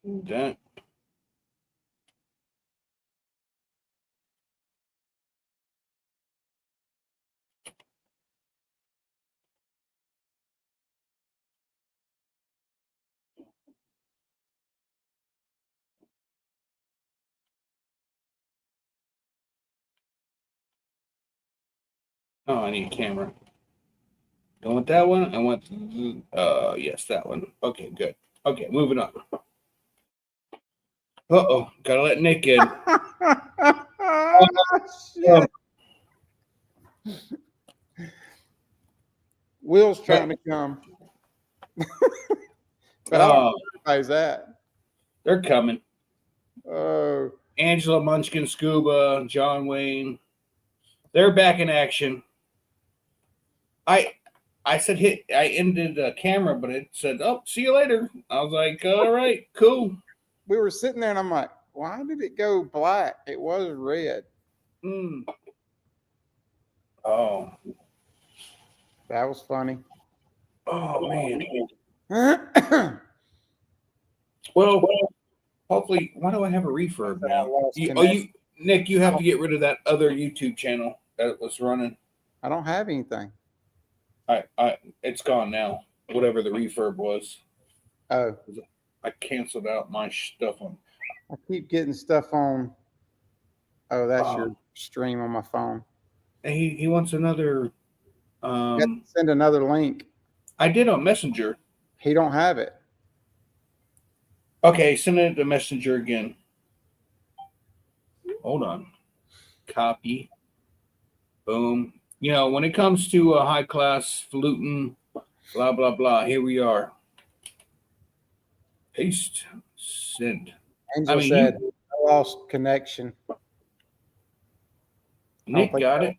That. Oh, I need a camera. Don't want that one. I want, yes, that one. Okay, good. Okay, moving on. Uh-oh, gotta let Nick in. Um, Shit. Will's trying to come. But I don't know where everybody's at. they're coming. Oh, Angela Munchkin, Scuba, John Wayne. They're back in action. I I said hit. I ended the camera, but it said, "Oh, see you later." I was like, "All right, cool." we were sitting there and I'm like, why did it go black? It was red. Mm. Oh, That was funny. oh man. I Well, hopefully, why do I have a refurb now? lost Nick, you have to get rid of that other YouTube channel that was running. I don't have anything. It's gone now. Whatever the refurb was, Oh, I canceled out my stuff on. I keep getting stuff on. Oh, that's your Um, stream on my phone. he wants another. You have to send another link. I did on Messenger. He don't have it. Okay, send it to Messenger again. Hold on. Copy. Boom. You know, when it comes to a high class falutin, blah blah blah. Here we are. Paste. Send. Angel said I lost connection. Nick got it.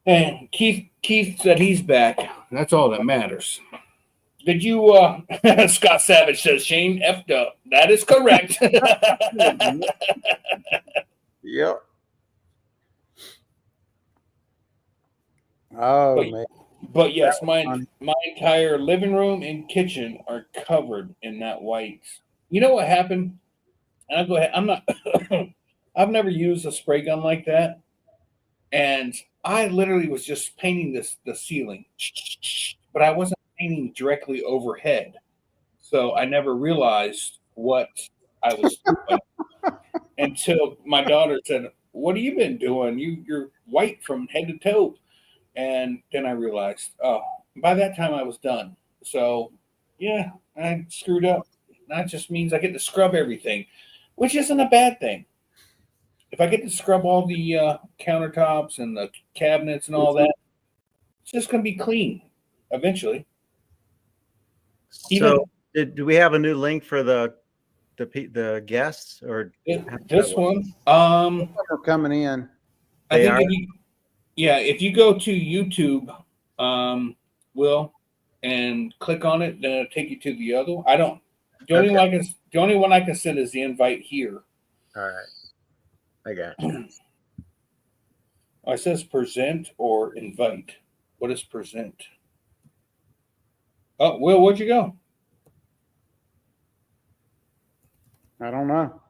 And Keith said he's back. That's all that matters. Did you Scott Savage says Shane effed up. That is correct. Yep. Oh but, man. But yes, my entire living room and kitchen are covered in that white. You know what happened? And I'll go ahead. I'm not I've never used a spray gun like that. And I literally was just painting the ceiling. But I wasn't painting directly overhead. So I never realized what I was doing until my daughter said, "What have you been doing? You're white from head to toe." And then I realized, oh, by that time I was done. So yeah, I screwed up. That just means I get to scrub everything, which isn't a bad thing. If I get to scrub all the countertops and the cabinets and all that, it's just going to be clean eventually. So, do we have a new link for the guests or this one? They're coming in. I think if you go to YouTube, Will, and click on it, then it'll take you to the other one. The only one I can send is the invite here. All right. I got you. Oh, it says present or invite. What is present? Oh, Will, where'd you go? I don't know.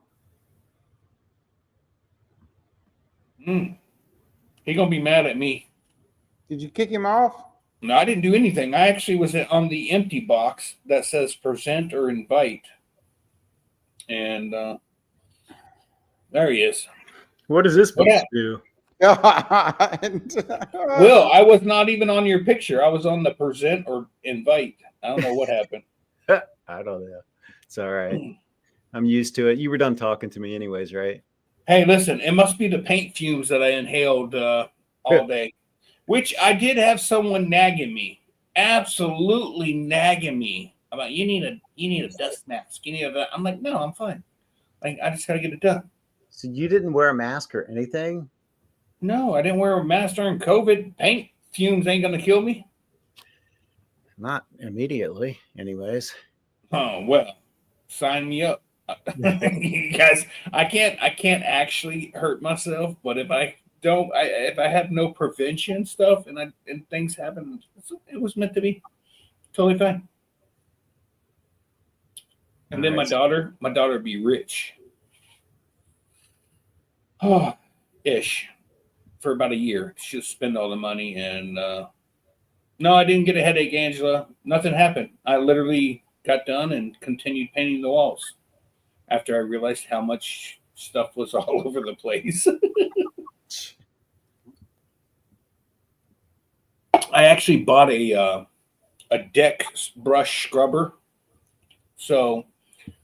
He's gonna be mad at me. Did you kick him off? No, I didn't do anything. I actually was on the empty box that says present or invite. And there he is. What does this box do? Will, I was not even on your picture. I was on the present or invite. I don't know what happened. I don't know. It's all right. I'm used to it. You were done talking to me anyways, right? Hey, listen, it must be the paint fumes that I inhaled all day, which I did have someone nagging me, absolutely nagging me about you need a dust mask. I'm like, no, I'm fine. Like, I just got to get it done. So you didn't wear a mask or anything? No, I didn't wear a mask during COVID. Paint fumes ain't going to kill me. Not immediately, anyways. Oh, well, sign me up. Guys, I can't actually hurt myself, but if I don't, if I have no prevention stuff and things happen, it was meant to be. Totally fine. And then my daughter would be rich. Oh, ish. For about a year. She'll spend all the money and no, I didn't get a headache, Angela. Nothing happened. I literally got done and continued painting the walls after I realized how much stuff was all over the place. I actually bought a deck brush scrubber. So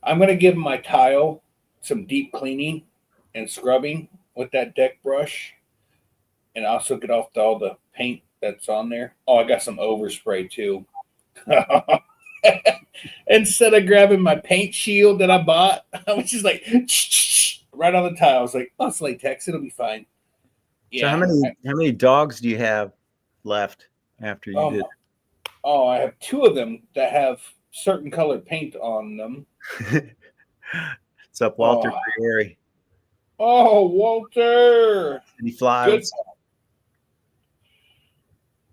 I'm going to give my tile some deep cleaning and scrubbing with that deck brush and also get off all the paint that's on there. Oh, I got some overspray too. Instead of grabbing my paint shield that I bought, I was just like right on the tile. I was like, oh, it's latex. It'll be fine. Yeah. So how many dogs do you have left after you did? Oh, I have two of them that have certain colored paint on them. What's up, Walter? Oh, Walter. He flies.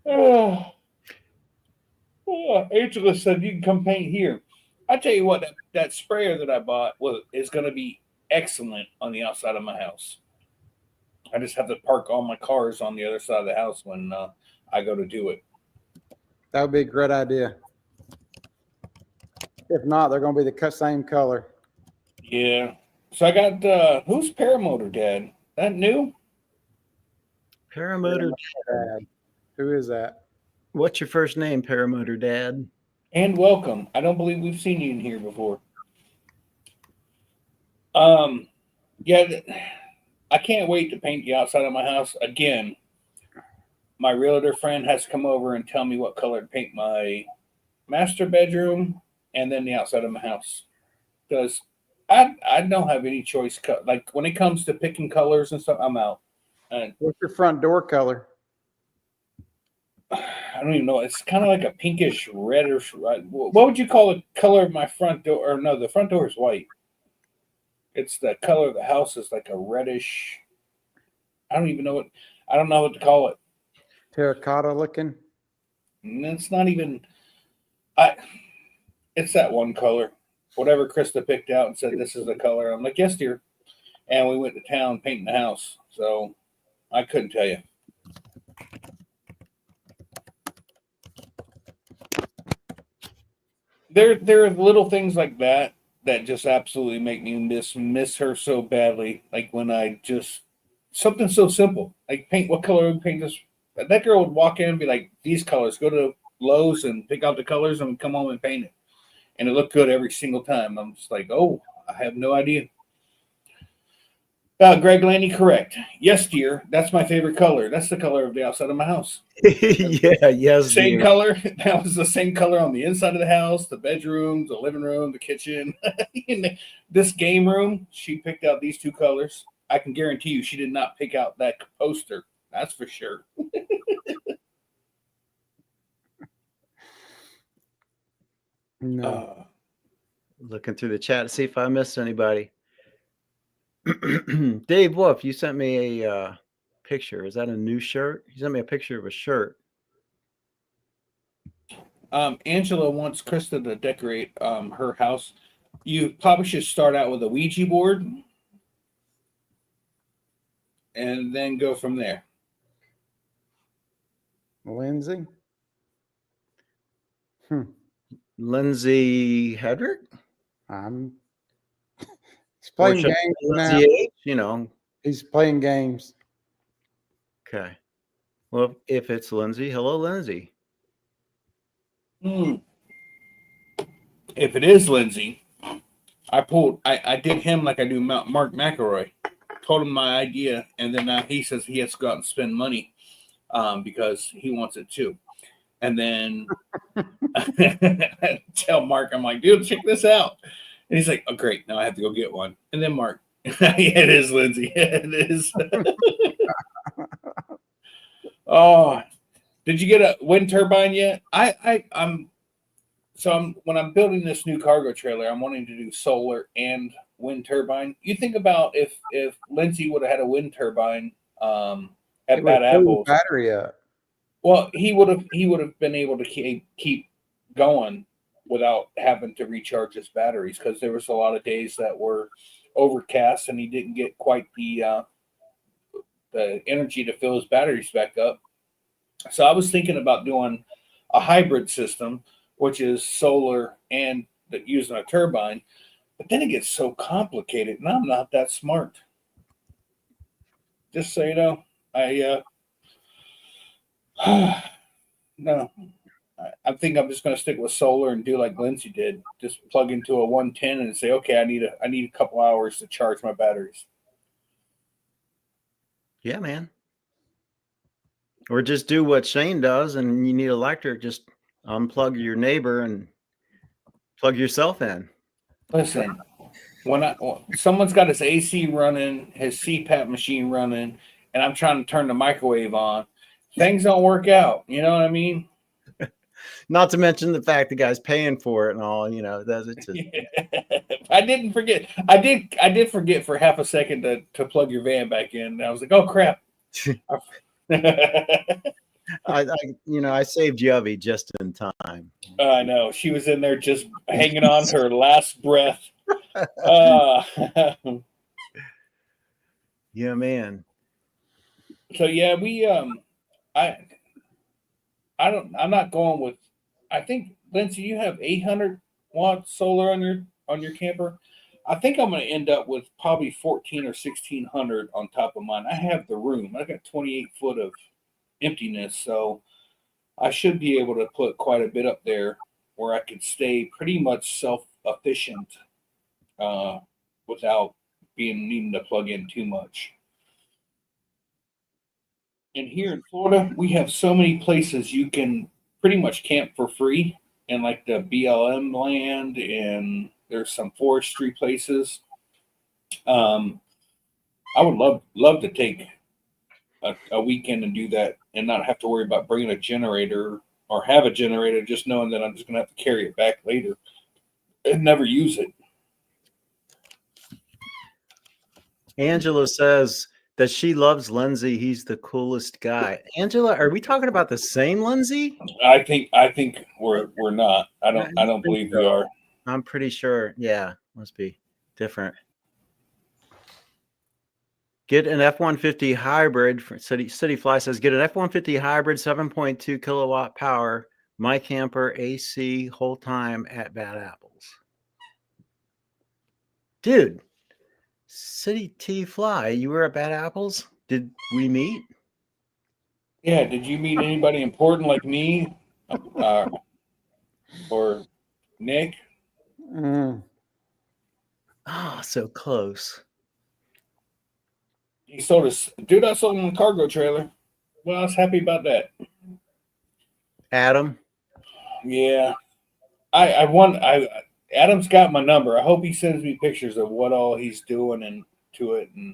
Oh, Angela said you can come paint here. I tell you what, that sprayer that I bought is going to be excellent on the outside of my house. I just have to park all my cars on the other side of the house when I go to do it. That would be a great idea. If not, they're going to be the same color. Yeah. So I got who's Paramotor Dad? That new? Paramotor Dad. Who is that? What's your first name, Paramotor Dad? And welcome. I don't believe we've seen you in here before. Yeah, I can't wait to paint the outside of my house again. My realtor friend has to come over and tell me what color to paint my master bedroom and then the outside of my house, because I don't have any choice. Like when it comes to picking colors and stuff, I'm out. And what's your front door color? I don't even know. It's kind of like a pinkish reddish. What would you call the color of my front door? Or no, the front door is white. It's the color of the house is like a reddish. I don't know what to call it. Terracotta looking. And it's not even. It's that one color. Whatever Krista picked out and said this is the color. I'm like, yes, dear. And we went to town painting the house. So I couldn't tell you. There are little things like that just absolutely make me miss her so badly. Like when I just something so simple like paint. What color would paint this? That girl would walk in and be like, "These colors." Go to Lowe's and pick out the colors and come home and paint it, and it looked good every single time. I'm just like, "Oh, I have no idea." Greg Landy, correct. Yes, dear. That's my favorite color. That's the color of the outside of my house. Yeah, yes. Same color. That was the same color on the inside of the house, the bedroom, the living room, the kitchen. This game room, she picked out these two colors. I can guarantee you she did not pick out that poster. That's for sure. No. Looking through the chat to see if I missed anybody. Dave Wolf, you sent me a picture. Is that a new shirt? You sent me a picture of a shirt. Angela wants Krista to decorate her house. You probably should start out with a Ouija board and then go from there. Lindsay? Lindsay Hedrick? He's playing games now. You know. He's playing games. Okay. Well, if it's Lindsay, hello, Lindsay. If it is Lindsay, I did him like I do Mark McElroy. Told him my idea, and then he says he has to go out and spend money because he wants it too. And then tell Mark, I'm like, dude, check this out. And he's like, oh, great. Now I have to go get one. And then Mark, it is Lindsay. It is. Oh, did you get a wind turbine yet? I'm when I'm building this new cargo trailer, I'm wanting to do solar and wind turbine. You think about if Lindsay would have had a wind turbine at Bad Apples, battery up. well, he would have been able to keep going without having to recharge his batteries, because there was a lot of days that were overcast and he didn't get quite the energy to fill his batteries back up. So I was thinking about doing a hybrid system, which is solar and using a turbine. But then it gets so complicated, and I'm not that smart. Just so you know, no, I think I'm just going to stick with solar and do like Lindsay did. Just plug into a 110 and say, okay, I need a couple hours to charge my batteries. Yeah, man. Or just do what Shane does, and you need electric. Just unplug your neighbor and plug yourself in. Listen, when someone's got his AC running, his CPAP machine running, and I'm trying to turn the microwave on, things don't work out. You know what I mean? Not to mention the fact the guy's paying for it and all. You know, that's it. Just... I didn't forget. I did forget for half a second to plug your van back in. And I was like, oh crap. I saved Yubby just in time. I know, she was in there just hanging on her last breath. Yeah, man. So yeah, I'm not going with. I think Lindsay, you have 800-watt solar on your camper. I think I'm going to end up with probably 14 or 1600 on top of mine. I have the room. I got 28 foot of emptiness, so I should be able to put quite a bit up there where I could stay pretty much self-efficient without needing to plug in too much. And here in Florida, we have so many places you can pretty much camp for free, and like the BLM land, and there's some forestry places. I would love to take a weekend and do that, and not have to worry about bringing a generator or have a generator, just knowing that I'm just going to have to carry it back later and never use it. Angela says that she loves Lindsay. He's the coolest guy. Angela, are we talking about the same Lindsay? I think we're not. I don't believe we are. I'm pretty sure. Yeah, must be different. Get an F-150 hybrid. City Fly says, get an F-150 hybrid, 7.2 kilowatt power, my camper AC whole time at Bad Apples. Dude, City T Fly, you were at Bad Apples? Did we meet? Yeah, did you meet anybody important like me or Nick? Ah, so close. He sold us, dude. I sold him a cargo trailer. Well, I was happy about that. Adam? Yeah, Adam's got my number. I hope he sends me pictures of what all he's doing and to it and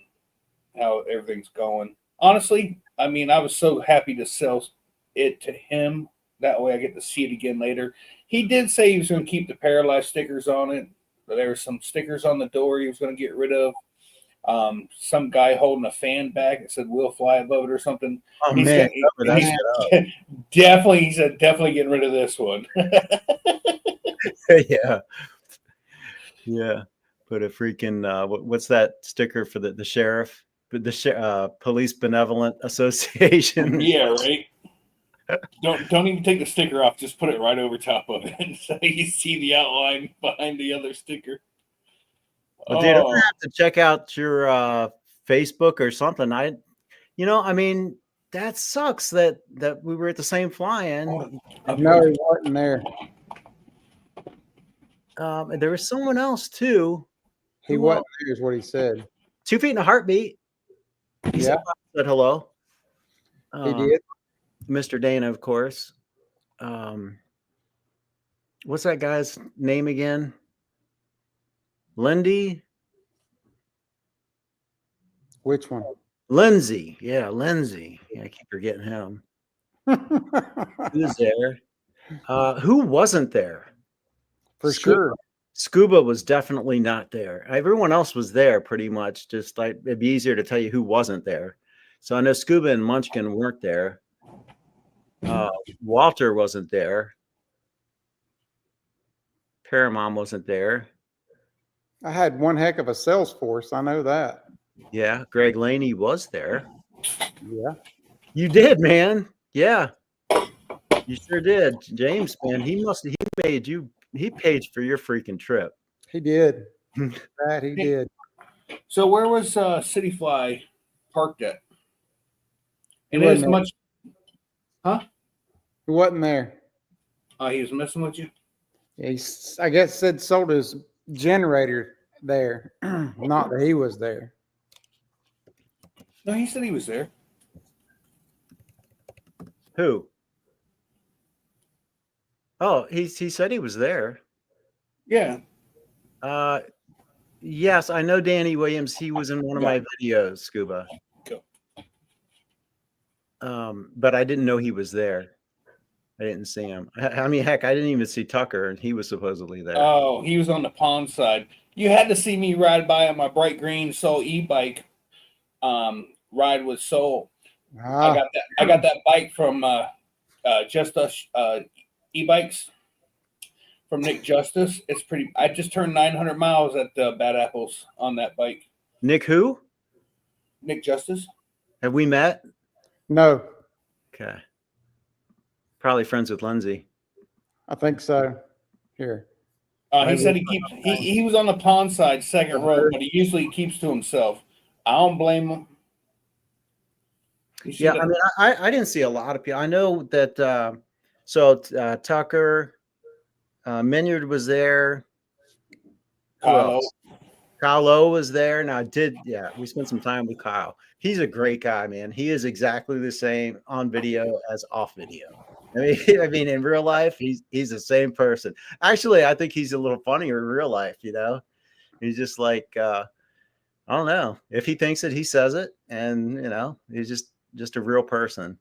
how everything's going. Honestly, I mean, I was so happy to sell it to him. That way I get to see it again later. He did say he was going to keep the paralyzed stickers on it. But there were some stickers on the door he was going to get rid of. Some guy holding a fan bag that said "We'll fly above it" or something. Oh, He man. definitely getting rid of this one. Yeah. Yeah. Put a freaking, what's that sticker for the sheriff? The Police Benevolent Association. Yeah, right. Don't even take the sticker off. Just put it right over top of it, so you see the outline behind the other sticker. Well, dude, I'm gonna have to check out your Facebook or something. I mean, that sucks that we were at the same fly-in. No, he wasn't there. There was someone else too. He wasn't there, is what he said. 2 feet in a heartbeat. He said hello. He did. Mr. Dana, of course. What's that guy's name again? Lindy? Which one? Lindsay. Yeah, Lindsay. Yeah, I keep forgetting him. Who's there? Who wasn't there? For sure. Scuba was definitely not there. Everyone else was there pretty much. Just like it'd be easier to tell you who wasn't there. So I know Scuba and Munchkin weren't there. Walter wasn't there. Paramount wasn't there. I had one heck of a sales force. I know that. Yeah, Greg Laney was there. Yeah. You did, man. Yeah, you sure did. James, man, he paid for your freaking trip. He did. That he did. So where was City Fly parked at? He And wasn't as there. much, huh? He wasn't there. He was messing with you. I guess said sold his generator there. Not that he was there. No, he said he was there. Who? Oh, he said he was there. Yeah. Yes, I know Danny Williams. He was in one of my videos, Scuba. Go. But I didn't know he was there. I didn't see him. I mean, heck, I didn't even see Tucker, and he was supposedly there. Oh, he was on the pond side. You had to see me ride by on my bright green Soul e-bike. Ride with Soul. I got that bike from Just Us e-bikes from Nick Justice. It's pretty. I just turned 900 miles at Bad Apples on that bike. Nick who? Nick Justice. Have we met? No, Okay. Probably friends with Lindsay. I think so. Here. He said he was on the pond side, second row, but he usually keeps to himself. I don't blame him. Yeah, I mean, I didn't see a lot of people. I know that Tucker, Minyard was there. Kyle Lowe was there. Now, we spent some time with Kyle. He's a great guy, man. He is exactly the same on video as off video. I mean, in real life, he's the same person. Actually, I think he's a little funnier in real life. He's just like I don't know. If he thinks it, he says it, and he's just a real person.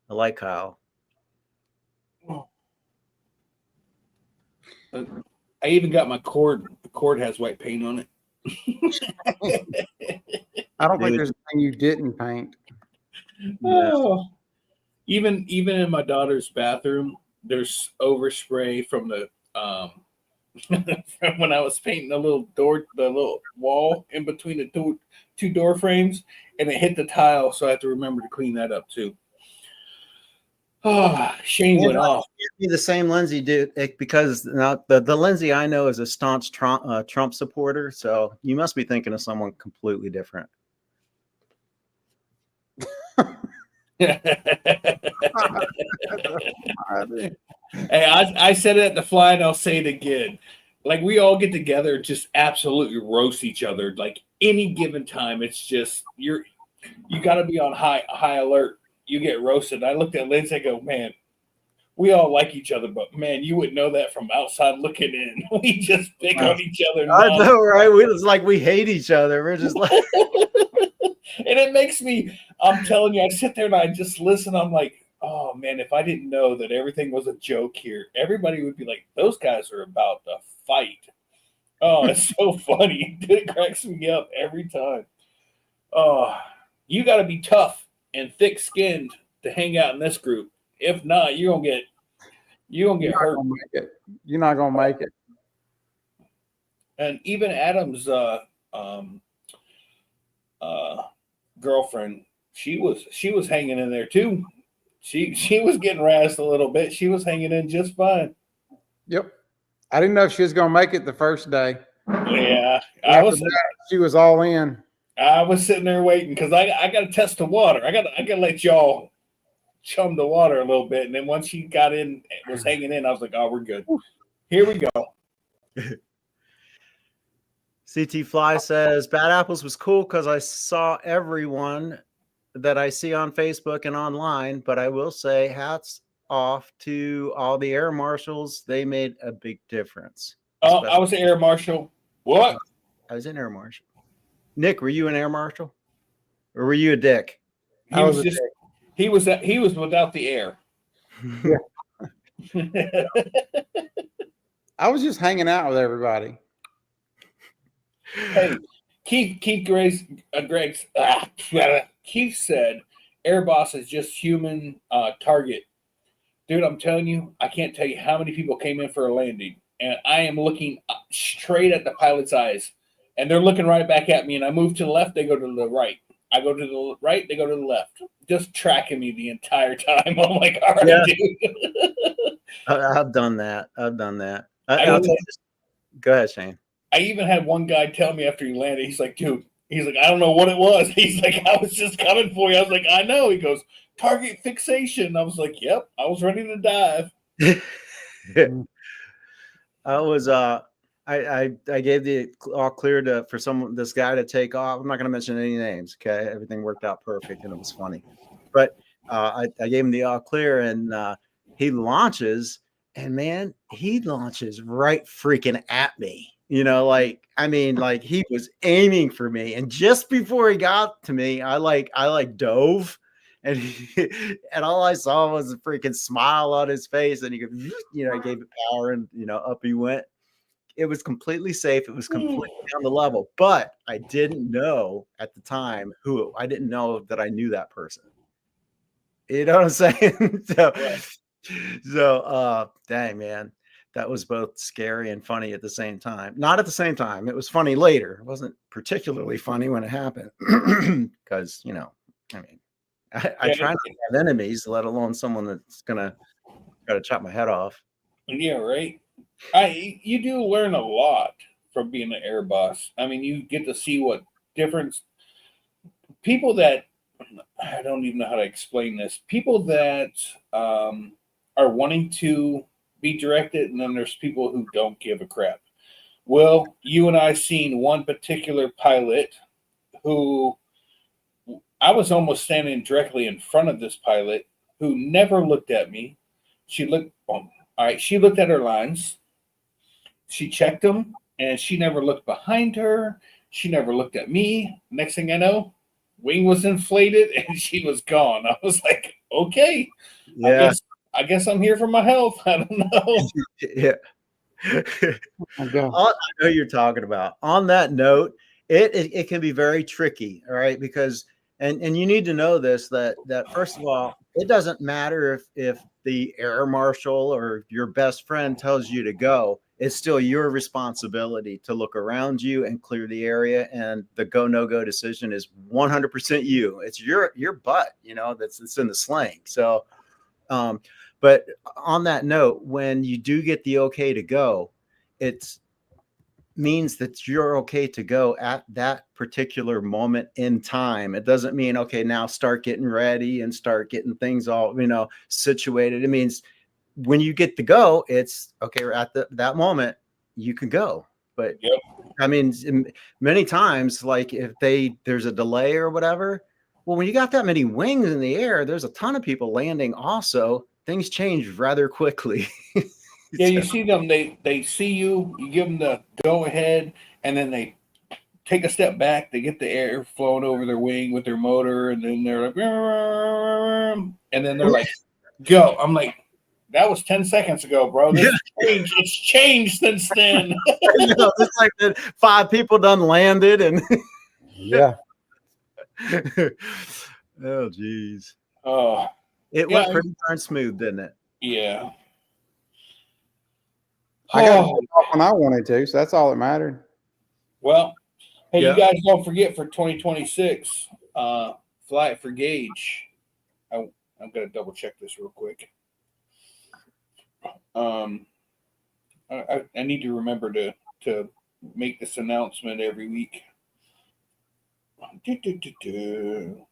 I like Kyle. I even got my cord. The cord has white paint on it. I don't think there's anything you didn't paint. Oh. Even in my daughter's bathroom, there's overspray from the from when I was painting the little wall in between the two door frames, and it hit the tile, so I have to remember to clean that up too. Oh, Shane went off. Be the same Lindsay, dude, because now the Lindsay I know is a staunch Trump supporter, so you must be thinking of someone completely different. Hey, I said it at the fly, and I'll say it again. Like, we all get together, just absolutely roast each other. Like, any given time, it's just you got to be on high alert. You get roasted. I looked at Lindsay. I go, man, we all like each other, but man, you wouldn't know that from outside looking in. We just pick on each other. I know, right? It's like we hate each other. We're just like, and it makes me. I'm telling you, I sit there and I just listen. I'm like, oh man, if I didn't know that everything was a joke here, everybody would be like, those guys are about to fight. Oh, it's so funny. It cracks me up every time. Oh, you got to be tough and thick-skinned to hang out in this group. If not, you're gonna get hurt. You're not gonna make it. And even Adam's girlfriend, she was hanging in there too. She was getting razzed a little bit. She was hanging in just fine. Yep. I didn't know if she was gonna make it the first day. Yeah, she was all in. I was sitting there waiting because I got to test the water. I got to let y'all chum the water a little bit, and then once she got in, was hanging in, I was like, "Oh, we're good. Here we go." CT Fly says Bad Apples was cool because I saw everyone that I see on Facebook and online. But I will say, hats off to all the air marshals. They made a big difference. Oh, I was an air marshal. What? I was an air marshal. Nick, were you an air marshal, or were you a dick? He was without the air. Yeah. I was just hanging out with everybody. Hey, Keith said Air Boss is just human target. Dude, I'm telling you, I can't tell you how many people came in for a landing. and I am looking straight at the pilot's eyes, and they're looking right back at me. And I move to the left, they go to the right. I go to the right, they go to the left, just tracking me the entire time. I'm like, all right, dude. I've done that. I've done that. I I'll tell you this. Go ahead, Shane. I even had one guy tell me after he landed, he's like, dude, he's like, I don't know what it was. He's like, I was just coming for you. I was like, I know. He goes, target fixation. I was like, yep, I was ready to dive. I was I gave the all clear for this guy to take off. I'm not going to mention any names. Okay, everything worked out perfect and it was funny, but I gave him the all clear and he launches, and man, he launches right freaking at me. You know, like I mean, like he was aiming for me, and just before he got to me, I dove. And and all I saw was a freaking smile on his face, and he gave it power, and up he went. It was completely safe. It was completely on the level, but I didn't know at the time who. I didn't know that I knew that person. You know what I'm saying? So, dang man, that was both scary and funny at the same time. Not at the same time. It was funny later. It wasn't particularly funny when it happened because I mean. I try not to have enemies, let alone someone that's gonna try to chop my head off. Yeah, right. You do learn a lot from being an air boss. I mean, you get to see what difference people that I don't even know how to explain this. People that are wanting to be directed, and then there's people who don't give a crap. Well, you and I seen one particular pilot who. I was almost standing directly in front of this pilot who never looked at me. She looked, all right, she looked at her lines. She checked them, and she never looked behind her. She never looked at me. Next thing I know, wing was inflated, and she was gone. I was like, okay, yeah. I guess I'm here for my health. I don't know. Yeah. I know you're talking about. On that note, it can be very tricky, all right, because and you need to know this that first of all, it doesn't matter if the air marshal or your best friend tells you to go. It's still your responsibility to look around you and clear the area, and the go no go decision is 100% you. It's your butt, that's in the sling. So but on that note, when you do get the okay to go, it means that you're okay to go at that particular moment in time. It doesn't mean, okay, now start getting ready and start getting things all, situated. It means when you get to go, it's okay, at that moment, you can go. But yep. I mean, many times, like if there's a delay or whatever, well, when you got that many wings in the air, there's a ton of people landing also. Things change rather quickly. Yeah, you see them, they see you, you give them the go ahead, and then they take a step back, they get the air flowing over their wing with their motor, and then they're like, and then they're like, go. I'm like, that was 10 seconds ago, bro. This changed. It's changed since then. It's like 5 people done landed, and yeah. Oh, geez. Oh, it went pretty darn smooth, didn't it? Yeah. I got to take off when I wanted to, so that's all that mattered. Well, hey, you guys don't forget for 2026, fly it for gauge. I'm going to double check this real quick. I need to remember to make this announcement every week.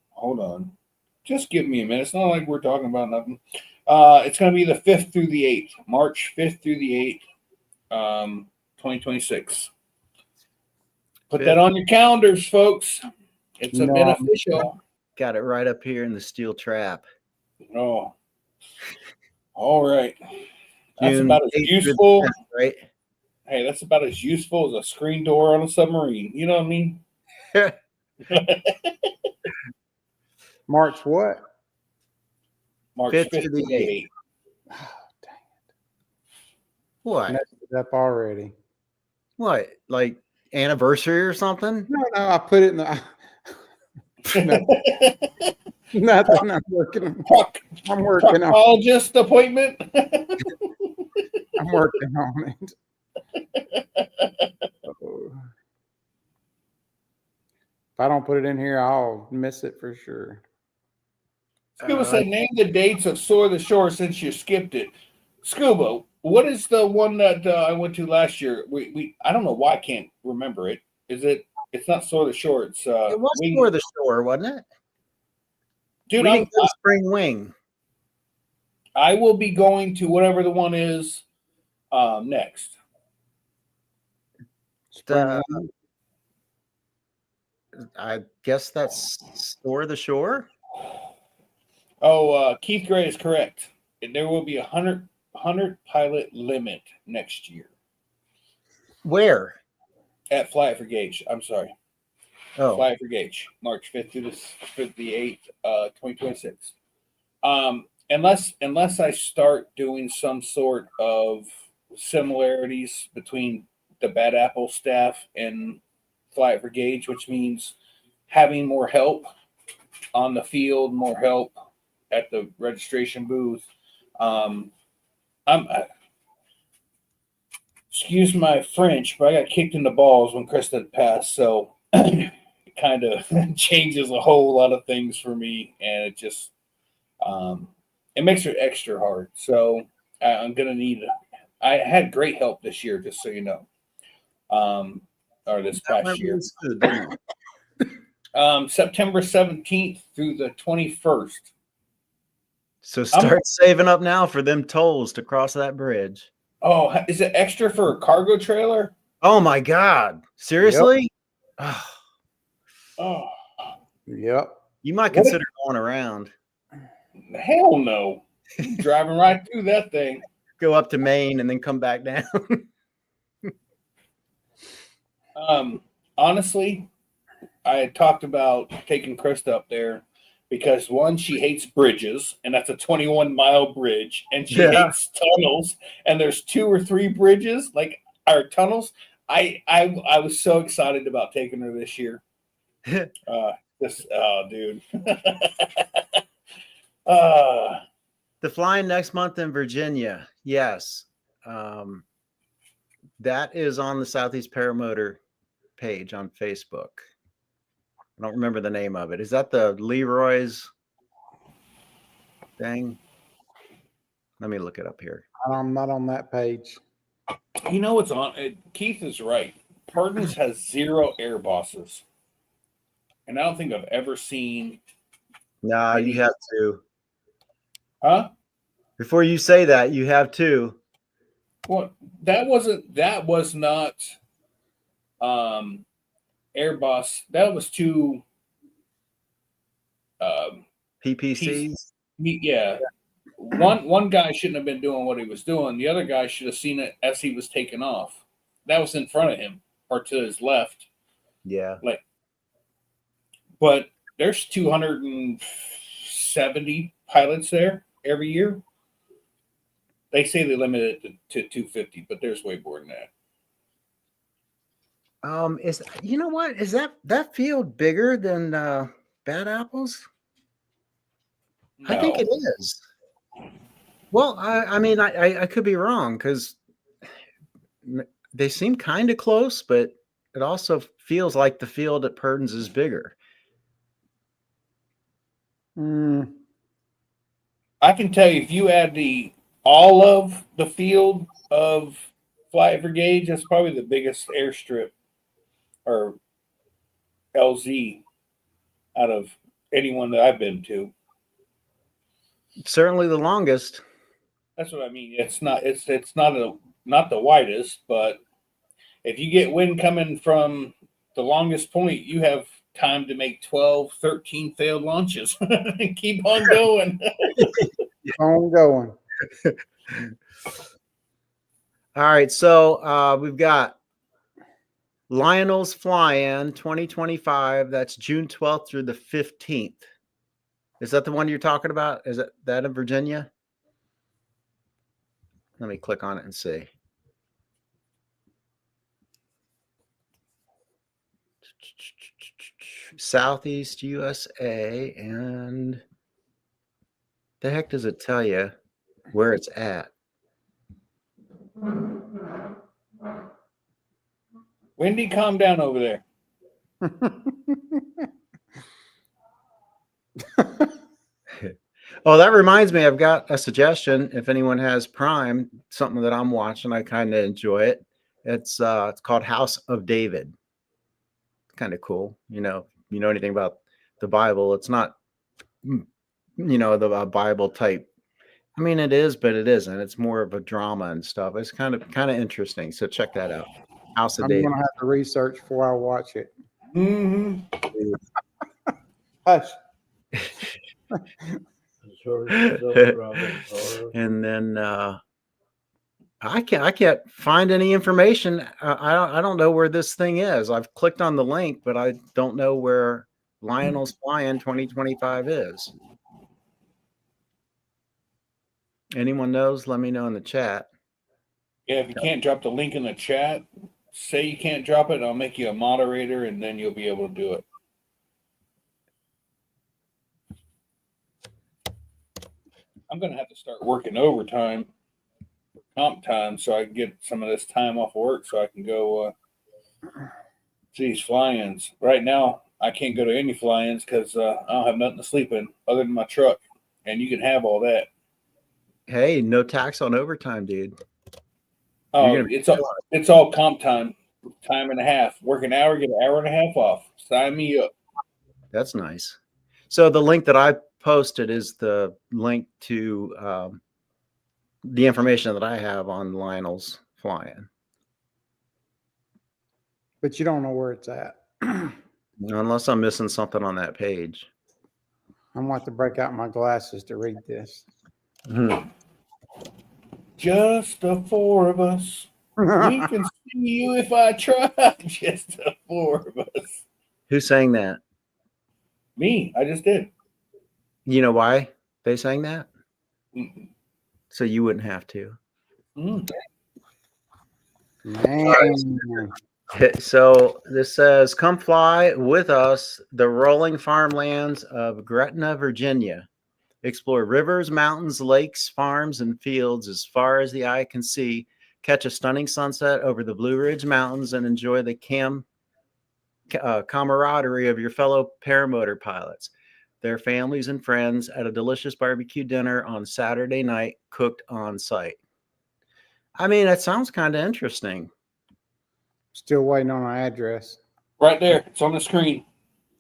Hold on. Just give me a minute. It's not like we're talking about nothing. It's going to be the 5th through the 8th, March 5th through the 8th. 2026. Put that on your calendars, folks. It's a beneficial. Got it right up here in the steel trap. Oh, all right. That's about as useful, right? Hey, that's about as useful as a screen door on a submarine. You know what I mean? March what? March 5th through the 8th. What? Messed it up already. What? Like anniversary or something? No, I put it in the. Nothing. I'm working on appointment. I'm working on it. If I don't put it in here, I'll miss it for sure. Scuba said, name the dates of Soar the Shore since you skipped it. Scuba, what is the one that I went to last year? We I don't know why I can't remember it. Is it? It's not Soar the Shore. It's it was for the shore, wasn't it? Dude, We didn't go to Spring Wing. I will be going to whatever the one is next. Spring Wing. I guess that's Soar the Shore. Oh, Keith Gray is correct. There will be a 100 pilot limit next year Where? at Fly for Gauge. I'm sorry. Oh, Fly for Gauge, March 5th through the 8th, 2026. Unless I start doing some sort of similarities between the Bad Apple staff and Fly for Gauge, which means having more help on the field, more help at the registration booth. Excuse my French, but I got kicked in the balls when Krista passed, so it kind of changes a whole lot of things for me, and it just it makes it extra hard. So I'm gonna need. I had great help this year, just so you know, or this past year. September 17th through the 21st. So start saving up now for them tolls to cross that bridge. Oh, is it extra for a cargo trailer? Oh my God! Seriously? Yep. Oh, Yep. You might consider going around. Hell no! Driving right through that thing. Go up to Maine and then come back down. Honestly, I had talked about taking Krista up there because one, she hates bridges, and that's a 21-mile bridge, and she hates tunnels, and there's 2 or 3 bridges, like our tunnels. I was so excited about taking her this year. Dude. The flying next month in Virginia. Yes. That is on the Southeast Paramotor page on Facebook. I don't remember the name of it. Is that the Leroy's thing? Let me look it up here. I'm not on that page. You know what's on it? Keith is right. Purdon's has 0 air bosses. And I don't think I've ever seen. No, you have to. Huh? Before you say that, you have to. Well, that was not air boss. That was 2 PPCs. Yeah. One guy shouldn't have been doing what he was doing. The other guy should have seen it as he was taking off. That was in front of him or to his left. Yeah. But there's 270 pilots there every year. They say they limit it to 250, but there's way more than that. You know what? Is that field bigger than Bad Apples? No. I think it is. Well, I mean, I could be wrong because they seem kind of close, but it also feels like the field at Purdon's is bigger. I can tell you, if you add all of the field of Fly for Gauge, that's probably the biggest airstrip or LZ out of anyone that I've been to. Certainly the longest. That's what I mean. It's not the widest, but if you get wind coming from the longest point, you have time to make 12, 13 failed launches and keep on going. Keep on going. All right. So we've got Lionel's Fly-In 2025. That's June 12th through the 15th. Is that the one you're talking about? Is that in Virginia? Let me click on it and see. Southeast USA, and the heck does it tell you where it's at? Wendy, calm down over there. Oh, that reminds me, I've got a suggestion. If anyone has Prime, something that I'm watching, I kind of enjoy it. It's called House of David. Kind of cool. You know anything about the Bible? It's not, the Bible type. I mean, it is, but it isn't. It's more of a drama and stuff. It's kind of interesting. So check that out. House of I'm David. gonna have to research before I watch it. Mm-hmm. Hush. And then I can't find any information. I don't know where this thing is. I've clicked on the link, but I don't know where Lionel's Flying 2025 is. Anyone knows? Let me know in the chat. Yeah, if you can't drop the link in the chat, say you can't drop it, I'll make you a moderator, and then you'll be able to do it. I'm going to have to start working overtime, comp time, so I can get some of this time off work so I can go to these fly-ins. Right now, I can't go to any fly-ins because I don't have nothing to sleep in other than my truck, and you can have all that. Hey, no tax on overtime, dude. Oh, it's all comp time and a half. Work an hour, get an hour and a half off. Sign me up. That's nice. So the link that I posted is the link to the information that I have on Lionel's Flying. But you don't know where it's at. Unless I'm missing something on that page. I'm going to have to break out my glasses to read this. Just the four of us. We can see you if I try. Just the four of us. Who sang that? Me. I just did. You know why they sang that? Mm-mm. So you wouldn't have to. Mm. Man. So this says, come fly with us the rolling farmlands of Gretna, Virginia. Explore rivers, mountains, lakes, farms, and fields as far as the eye can see. Catch a stunning sunset over the Blue Ridge Mountains and enjoy the camaraderie of your fellow paramotor pilots, their families and friends at a delicious barbecue dinner on Saturday night, cooked on site. I mean, that sounds kind of interesting. Still waiting on an address. Right there. It's on the screen.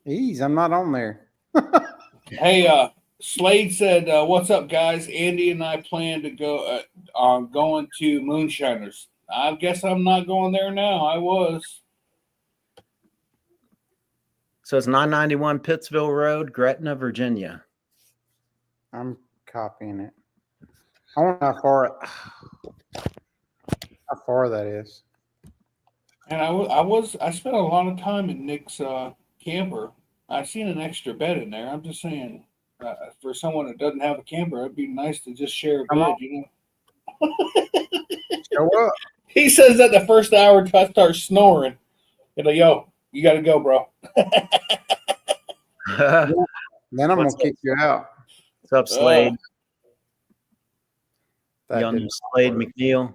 Ease, I'm not on there. Hey, Slade said, what's up, guys? Andy and I plan to go on going to Moonshiners. I guess I'm not going there now. I was. So it's 991 Pittsville Road, Gretna, Virginia. I'm copying it. I wonder how far that is. And I spent a lot of time in Nick's camper. I've seen an extra bed in there. I'm just saying, for someone that doesn't have a camper, it'd be nice to just share a bed, you know. Show up. He says that the first hour I start snoring. He's like, yo, you got to go, bro. Then I'm going to kick you out. What's up, Slade? Young Slade McNeil.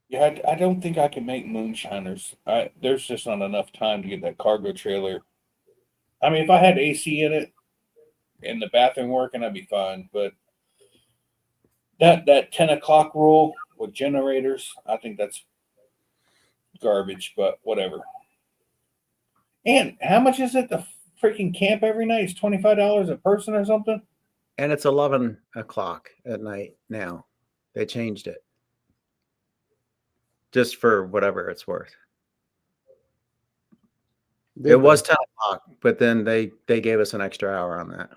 Yeah, I don't think I can make Moonshiners. There's just not enough time to get that cargo trailer. I mean, if I had AC in it and the bathroom working, I'd be fine. But that 10 o'clock rule with generators, I think that's garbage, but whatever. And how much is it to freaking camp every night? It's $25 a person or something? And it's 11 o'clock at night now. They changed it. Just for whatever it's worth. It was 10 o'clock, but then they gave us an extra hour on that.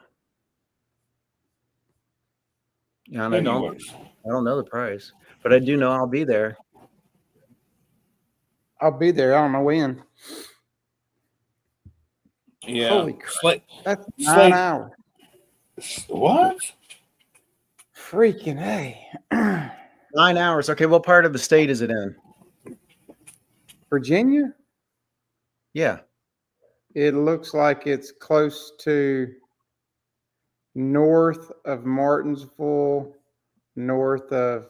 Yeah, and I don't know the price, but I do know I'll be there. I'll be there. I don't know when. Yeah. Holy crap. That's 9 Slade. hours. What? Freaking A. 9 hours. Okay, what part of the state is it in? Virginia? Yeah. It looks like it's close to north of Martinsville, north of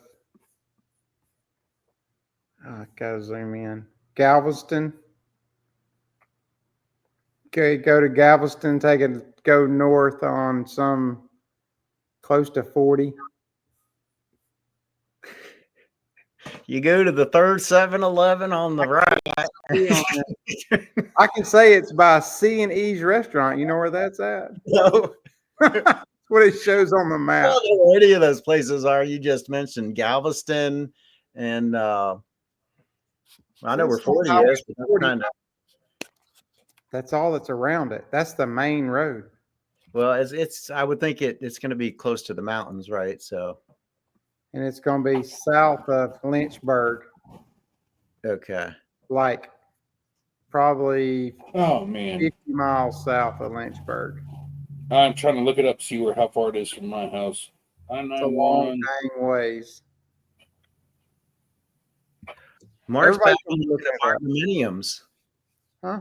Gotta zoom in. Galveston. Okay, go to Galveston, go north on some close to 40. You go to the third 7-Eleven on the right. I can say it's by C and E's restaurant. You know where that's at? No, That's what it shows on the I map. don't know where any of those places are. You just mentioned Galveston, and I know where 40 is. But that's kind of, That's all that's around it. That's the main road. well, it's. I would think it's going to be close to the mountains, right? So, And it's going to be south of Lynchburg, okay. like probably Oh man, 50 miles south of Lynchburg. I'm trying to look it up, see how far it is from my house. It's a long 991. dang ways. Mark's Everybody back can looking look at at that. barndominiums. Huh?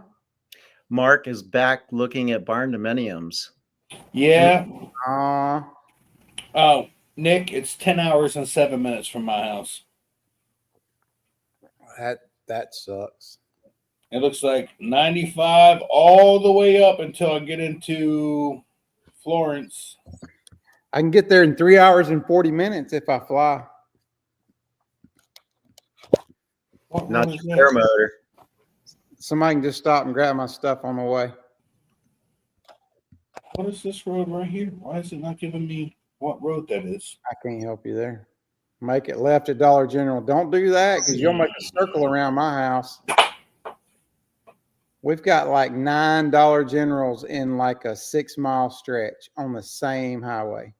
Mark is back looking at barndominiums. Yeah. Uh, Nick, it's 10 hours and 7 minutes from my house. that sucks. It looks like 95 all the way up until I get into Florence. I can get there in 3 hours and 40 minutes if I fly. What Not road is your that? paramotor. Somebody can just stop and grab my stuff on the way. What is this road right here? Why is it not giving me what road that is? I can't help you there. Make it left at Dollar General. Don't do that because you'll make a circle around my house. We've got like 9 Dollar Generals in like a 6-mile stretch on the same highway.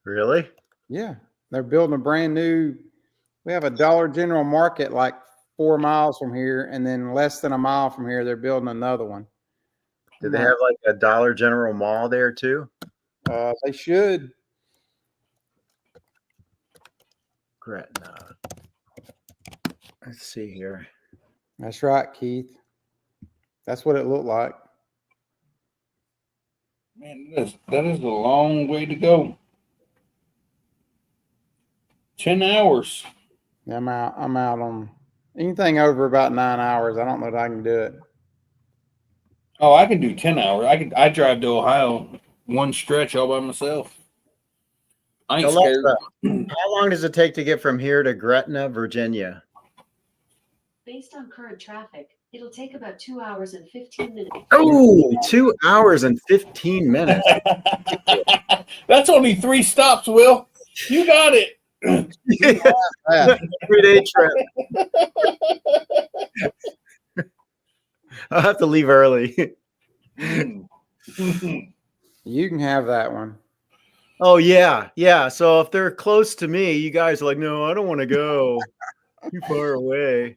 Really? Yeah. They're building a brand new. We have a Dollar General market like 4 miles from here, and then less than a mile from here, they're building another one. Do they have like a Dollar General mall there too? They should. Gretna. Let's see here. That's right, Keith. That's what it looked like. Man, that is a long way to go. 10 hours. I'm out on anything over about 9 hours. I don't know that I can do it. Oh, I can do 10 hours. I drive to Ohio one stretch all by myself. I ain't scared. Alexa, how long does it take to get from here to Gretna, Virginia? Based on current traffic, it'll take about 2 hours and 15 minutes. Oh, 2 hours and 15 minutes. That's only 3 stops, Will. You got it. Yeah. 3-day trip. I'll have to leave early. You can have that one. Oh, yeah. Yeah. So if they're close to me, you guys are like, no, I don't want to go. Too far away.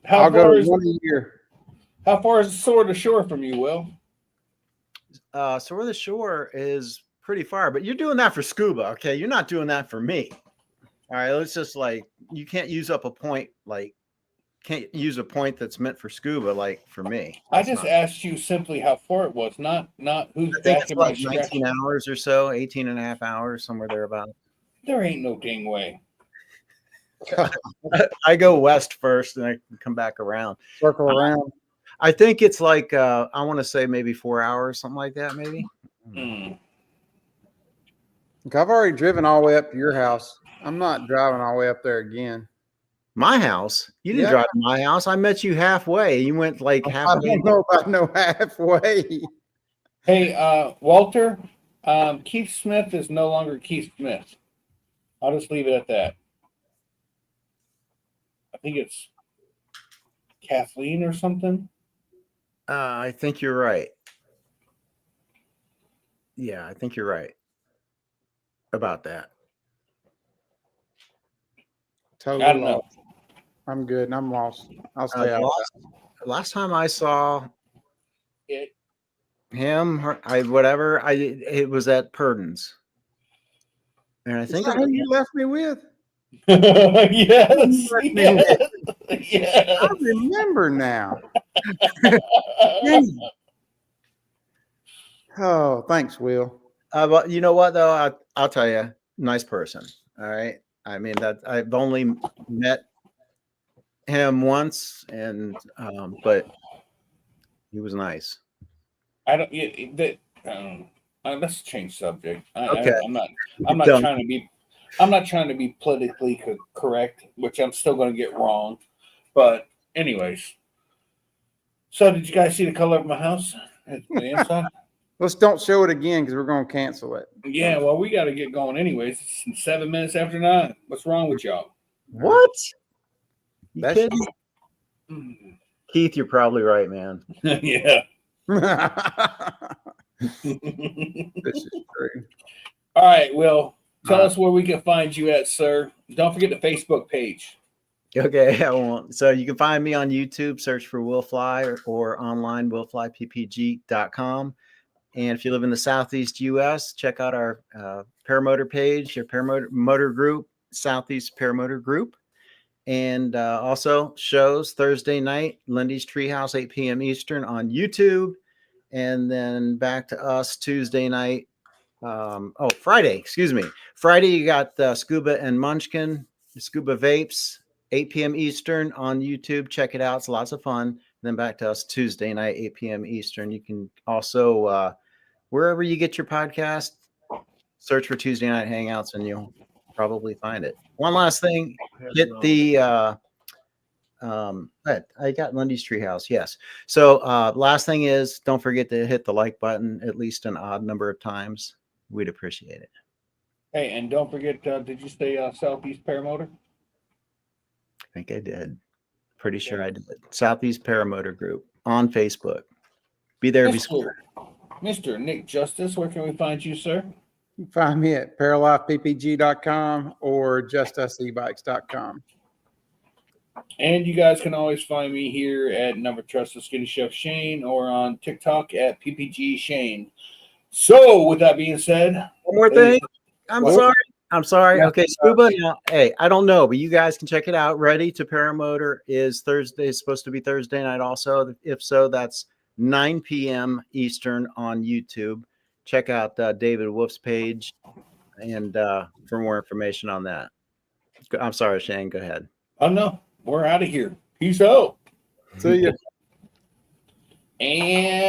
I'll go one a year. How far is Sword to Shore from you, Will? So where the shore is pretty far, but you're doing that for scuba. Okay. You're not doing that for me. All right. Let's just like, you can't use up a point, like, can't use a point that's meant for scuba, like for me. I just asked you simply how far it was, not who's I think back it's in my like stretch. 19 hours or so, 18 and a half hours, somewhere thereabout. There ain't no dang way. I go west first and I come back around. Circle around. I think it's like, I want to say maybe 4 hours, something like that, maybe. Look, I've already driven all the way up to your house. I'm not driving all the way up there again. My house? You didn't Yeah. drive to my house. I met you halfway. You went like I halfway. don't know about no halfway. Hey, Walter, Keith Smith is no longer Keith Smith. I'll just leave it at that. I think it's Kathleen or something. I think you're right. Yeah, I think you're right about that. Totally I don't know. lost. I'm good. I'm lost. I'll stay out. Last time I saw It, him, it was at Purdon's. And I Is think that who you left me with? yes, yes. I remember now. Dang. Oh, thanks, Will. But you know what though? I'll tell you, nice person. All right. I mean that I've only met him once, and but he was nice. I don't. That. Let's change subject. Okay. I'm not. I'm not Don't. trying to be. I'm not trying to be politically correct, which I'm still going to get wrong. But anyways, so did you guys see the color of my house at the inside? Let's don't show it again because we're going to cancel it. Yeah. Well, we got to get going anyways. It's 7 minutes after 9. What's wrong with y'all? What? You That's kidding? Keith, you're probably right, man. Yeah. this is true. All right. Well, tell us where we can find you at, sir. Don't forget the Facebook page. Okay, I won't. So you can find me on YouTube, search for Will Fly or online willflyppg.com. And if you live in the Southeast US, check out our paramotor page, your paramotor group, Southeast Paramotor Group. And also shows Thursday night, Lindy's Treehouse, 8 p.m. Eastern on YouTube. And then back to us Tuesday night. Friday, excuse me. Friday, you got Scuba and Munchkin, Scuba Vapes, 8 p.m. Eastern on YouTube. Check it out. It's lots of fun. Then back to us Tuesday night, 8 p.m. Eastern. You can also, wherever you get your podcast, search for Tuesday Night Hangouts and you'll probably find it. One last thing, hit the, I got Lindy's Treehouse. Yes. So last thing is, don't forget to hit the like button at least an odd number of times. We'd appreciate it. Hey, and don't forget, did you say Southeast Paramotor? I think I did. Pretty sure I did. Southeast Paramotor Group on Facebook. Be there. Be square. Mr. Nick Justice, where can we find you, sir? You can find me at paralifeppg.com or justusebikes.com. And you guys can always find me here at Never Trust the Skinny Chef Shane or on TikTok at PPG Shane. So, with that being said, one more thing. I'm sorry. Yeah. Okay, Scuba. Now, hey, I don't know, but you guys can check it out. Ready to Paramotor is Thursday. It's supposed to be Thursday night also. If so, that's 9 p.m. Eastern on YouTube. Check out David Wolf's page and for more information on that. I'm sorry, Shane. Go ahead. Oh, no. We're out of here. Peace out. See ya. And